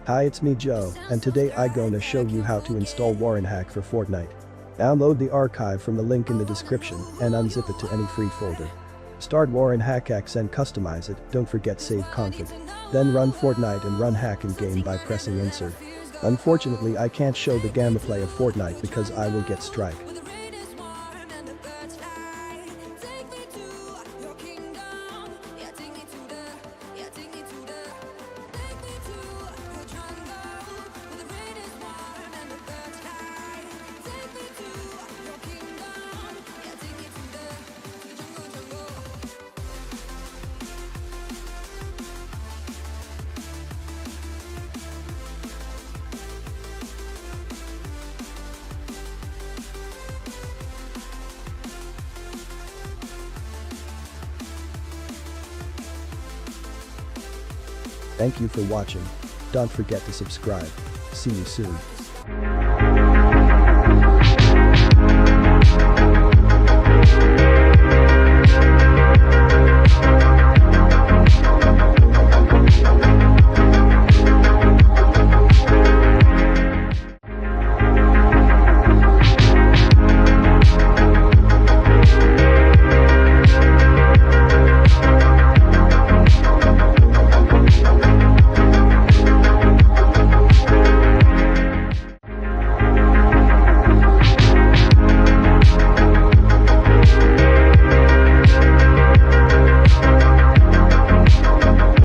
Hi, it's me Joe, and today I gonna show you how to install WAREN Hack for Fortnite. Download the archive from the link in the description and unzip it to any free folder. Start WAREN Hack.exe and customize it, don't forget save config. Then run Fortnite and run hack in game by pressing insert. Unfortunately I can't show the gameplay of Fortnite because I will get strike. Thank you for watching. Don't forget to subscribe. See you soon.